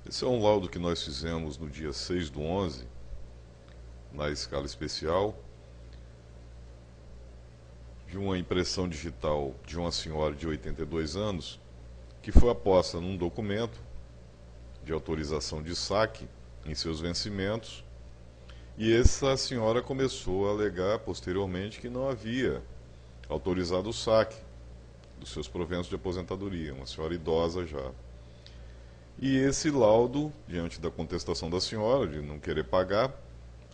Esse é um laudo que nós fizemos no dia 6/11, na escala especial, de uma impressão digital de uma senhora de 82 anos, que foi aposta num documento de autorização de saque em seus vencimentos, e essa senhora começou a alegar posteriormente que não havia autorizado o saque dos seus proventos de aposentadoria, uma senhora idosa já. E esse laudo, diante da contestação da senhora de não querer pagar,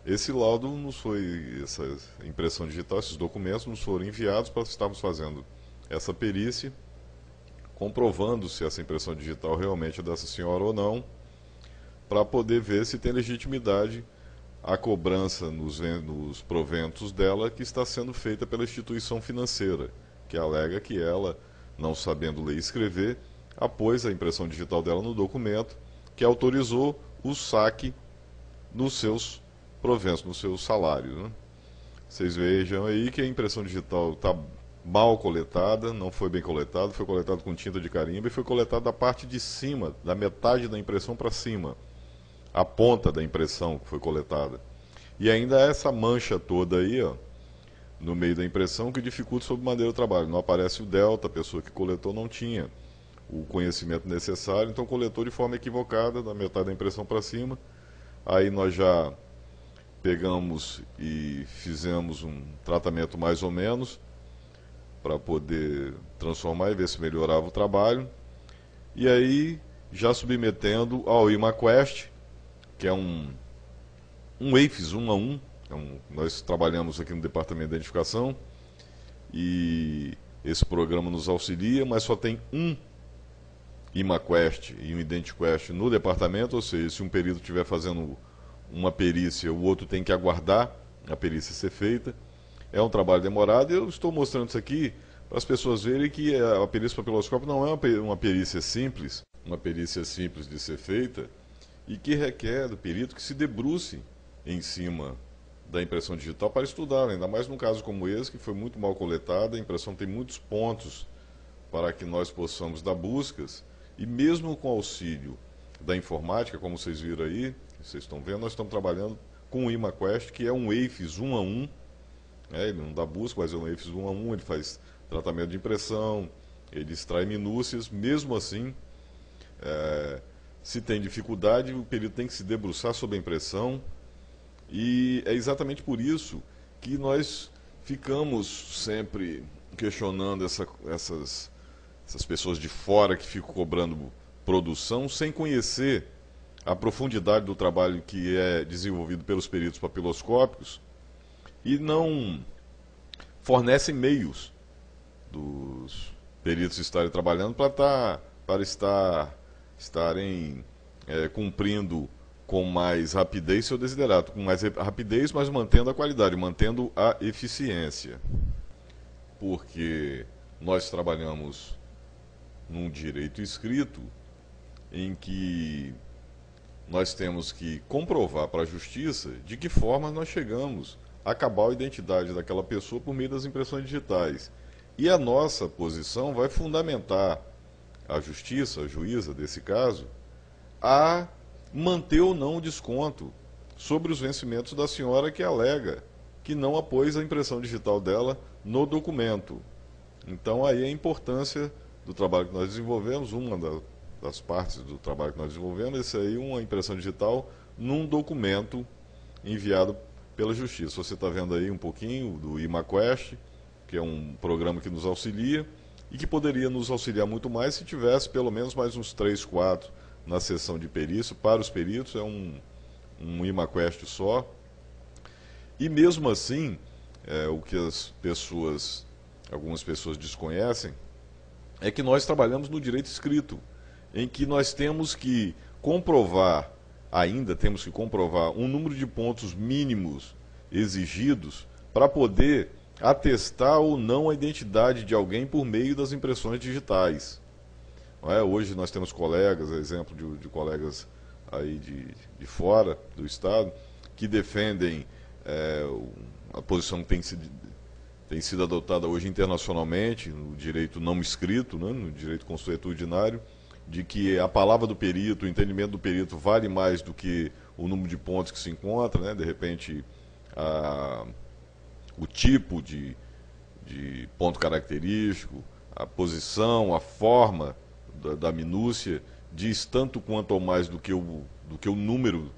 esse laudo nos foi, essa impressão digital, esses documentos nos foram enviados para estarmos fazendo essa perícia, comprovando se essa impressão digital realmente é dessa senhora ou não, para poder ver se tem legitimidade a cobrança nos proventos dela que está sendo feita pela instituição financeira, que alega que ela, não sabendo ler e escrever, apôs a impressão digital dela no documento que autorizou o saque nos seus proventos, nos seus salários. Né? Vocês vejam aí que a impressão digital está mal coletada, não foi bem coletada, foi coletada com tinta de carimbo e foi coletada da parte de cima, da metade da impressão para cima, a ponta da impressão que foi coletada. E ainda essa mancha toda aí, ó, no meio da impressão, que dificulta sobremaneira o trabalho. Não aparece o delta, a pessoa que coletou não tinha o conhecimento necessário, então coletou de forma equivocada, da metade da impressão para cima. Aí nós já pegamos e fizemos um tratamento mais ou menos para poder transformar e ver se melhorava o trabalho. E aí já submetendo ao ImaQuest, que é um EIFES 1 a 1. Nós trabalhamos aqui no departamento de identificação e esse programa nos auxilia, mas só tem um ImaQuest e um IdentiQuest no departamento, ou seja, se um perito estiver fazendo uma perícia, o outro tem que aguardar a perícia ser feita. É um trabalho demorado e eu estou mostrando isso aqui para as pessoas verem que a perícia papiloscópica não é uma perícia simples, de ser feita e que requer do perito que se debruce em cima da impressão digital para estudar, ainda mais num caso como esse, que foi muito mal coletada, a impressão tem muitos pontos para que nós possamos dar buscas, e mesmo com auxílio da informática, como vocês viram aí, vocês estão vendo, nós estamos trabalhando com o ImaQuest, que é um EIFES 1 a 1, ele não dá busca, mas é um EIFES 1 a 1, ele faz tratamento de impressão, ele extrai minúcias, mesmo assim, se tem dificuldade, o perito tem que se debruçar sobre a impressão, e é exatamente por isso que nós ficamos sempre questionando essas pessoas de fora que ficam cobrando produção sem conhecer a profundidade do trabalho que é desenvolvido pelos peritos papiloscópicos e não fornecem meios dos peritos estarem trabalhando para estarem cumprindo com mais rapidez seu desiderato, com mais rapidez, mas mantendo a qualidade, mantendo a eficiência. Porque nós trabalhamos num direito escrito em que nós temos que comprovar para a justiça de que forma nós chegamos a cabal identidade daquela pessoa por meio das impressões digitais. E a nossa posição vai fundamentar a justiça, a juíza desse caso, a manter ou não o desconto sobre os vencimentos da senhora que alega que não apôs a impressão digital dela no documento. Então aí a importância do trabalho que nós desenvolvemos, das partes do trabalho que nós desenvolvemos, esse aí uma impressão digital num documento enviado pela Justiça. Você está vendo aí um pouquinho do ImaQuest, que é um programa que nos auxilia e que poderia nos auxiliar muito mais se tivesse pelo menos mais uns 3, 4 na sessão de perícia. Para os peritos é um ImaQuest só. E mesmo assim, o que algumas pessoas desconhecem, é que nós trabalhamos no direito escrito, em que nós temos que comprovar um número de pontos mínimos exigidos para poder atestar ou não a identidade de alguém por meio das impressões digitais. Não é? Hoje nós temos colegas, exemplo de colegas aí de fora do Estado, que defendem a posição que tem sido adotada hoje internacionalmente, no direito não escrito, né, no direito consuetudinário, de que a palavra do perito, o entendimento do perito vale mais do que o número de pontos que se encontra, né? De repente, o tipo de ponto característico, a posição, a forma da minúcia, diz tanto quanto ou mais do que o número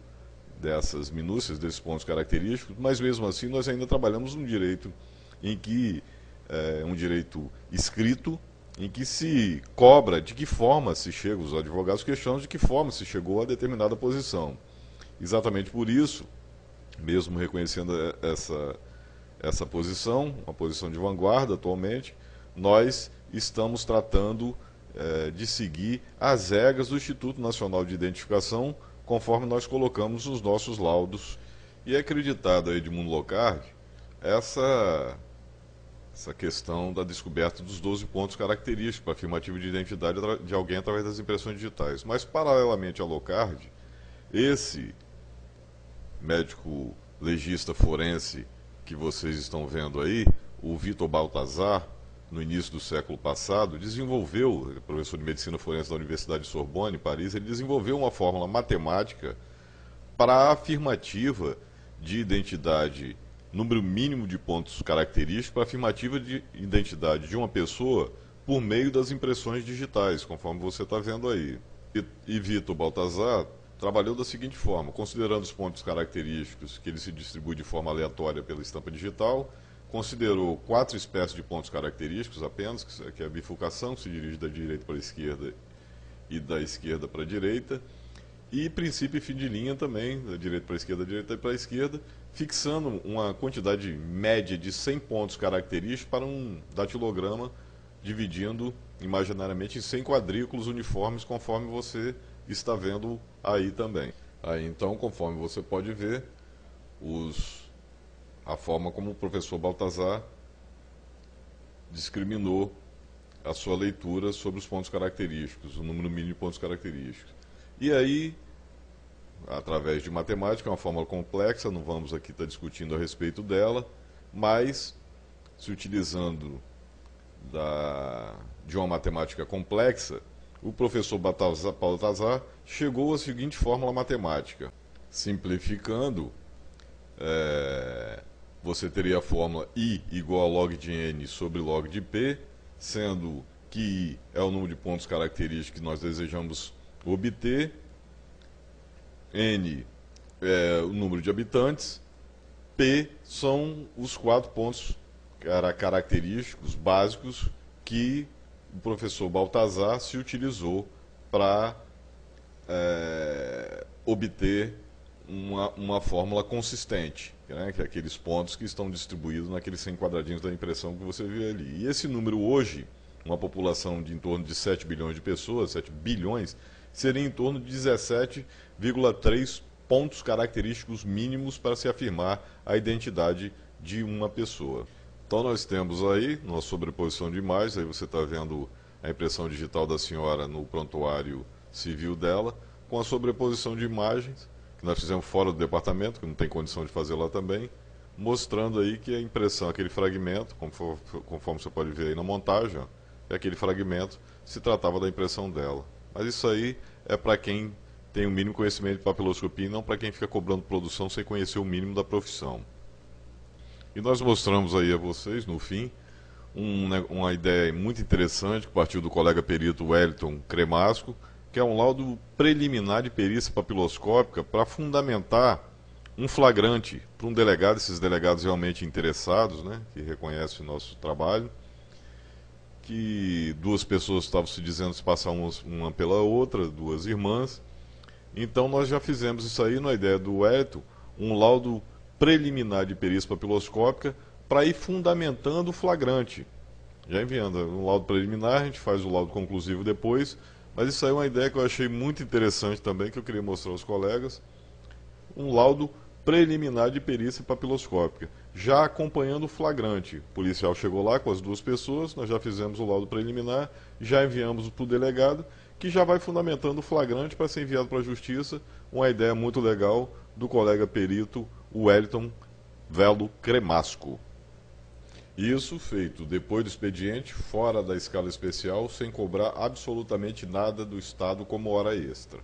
dessas minúcias, desses pontos característicos, mas mesmo assim nós ainda trabalhamos um direito em que um direito escrito, em que se cobra de que forma se chega, os advogados questionam de que forma se chegou a determinada posição. Exatamente por isso, mesmo reconhecendo essa posição, uma posição de vanguarda atualmente, nós estamos tratando de seguir as regras do Instituto Nacional de Identificação, conforme nós colocamos nos nossos laudos. E é acreditado a Edmundo Locardi essa questão da descoberta dos 12 pontos característicos para afirmativo de identidade de alguém através das impressões digitais. Mas, paralelamente a Locardi, esse médico legista forense que vocês estão vendo aí, o Vitor Baltazar, no início do século passado, desenvolveu, professor de medicina forense da Universidade de Sorbonne, em Paris, ele desenvolveu uma fórmula matemática para a afirmativa de identidade, número mínimo de pontos característicos para a afirmativa de identidade de uma pessoa por meio das impressões digitais, conforme você está vendo aí. E Vitor Baltazar trabalhou da seguinte forma: considerando os pontos característicos que ele se distribui de forma aleatória pela estampa digital, considerou 4 espécies de pontos característicos apenas, que é a bifurcação, que se dirige da direita para a esquerda e da esquerda para a direita, e princípio e fim de linha também, da direita para a esquerda, da direita para a esquerda, fixando uma quantidade média de 100 pontos característicos para um datilograma, dividindo imaginariamente em 100 quadrículos uniformes, conforme você está vendo aí também. Aí então, conforme você pode ver, a forma como o professor Baltazar discriminou a sua leitura sobre os pontos característicos, o número mínimo de pontos característicos. E aí, através de matemática, é uma fórmula complexa, não vamos aqui estar discutindo a respeito dela, mas se utilizando de uma matemática complexa, o professor Baltazar chegou à seguinte fórmula matemática. Simplificando, você teria a fórmula I igual a log de N sobre log de P, sendo que I é o número de pontos característicos que nós desejamos obter, N é o número de habitantes, P são os 4 pontos característicos básicos que o professor Baltazar se utilizou para obter uma fórmula consistente, né, que é aqueles pontos que estão distribuídos naqueles 100 quadradinhos da impressão que você viu ali. E esse número hoje, uma população de em torno de 7 bilhões de pessoas, 7 bilhões, seria em torno de 17,3 pontos característicos mínimos para se afirmar a identidade de uma pessoa. Então nós temos aí, numa sobreposição de imagens, aí você está vendo a impressão digital da senhora no prontuário civil dela, com a sobreposição de imagens, que nós fizemos fora do departamento, que não tem condição de fazer lá também, mostrando aí que a impressão, aquele fragmento, conforme você pode ver aí na montagem, ó, aquele fragmento se tratava da impressão dela. Mas isso aí é para quem tem o mínimo conhecimento de papiloscopia e não para quem fica cobrando produção sem conhecer o mínimo da profissão. E nós mostramos aí a vocês, no fim, uma ideia muito interessante que partiu do colega perito Wellington Cremasco, que é um laudo preliminar de perícia papiloscópica para fundamentar um flagrante para um delegado, esses delegados realmente interessados, né, que reconhecem o nosso trabalho, que 2 pessoas estavam se dizendo se passar uma pela outra, 2 irmãs. Então nós já fizemos isso aí, na ideia do Wellington, um laudo preliminar de perícia papiloscópica para ir fundamentando o flagrante. Já enviando um laudo preliminar, a gente faz o laudo conclusivo depois, mas isso aí é uma ideia que eu achei muito interessante também, que eu queria mostrar aos colegas, um laudo preliminar de perícia papiloscópica, já acompanhando o flagrante. O policial chegou lá com as 2 pessoas, nós já fizemos o laudo preliminar, já enviamos para o delegado, que já vai fundamentando o flagrante para ser enviado para a justiça, uma ideia muito legal do colega perito Wellington Velo Cremasco. Isso feito depois do expediente, fora da escala especial, sem cobrar absolutamente nada do Estado como hora extra.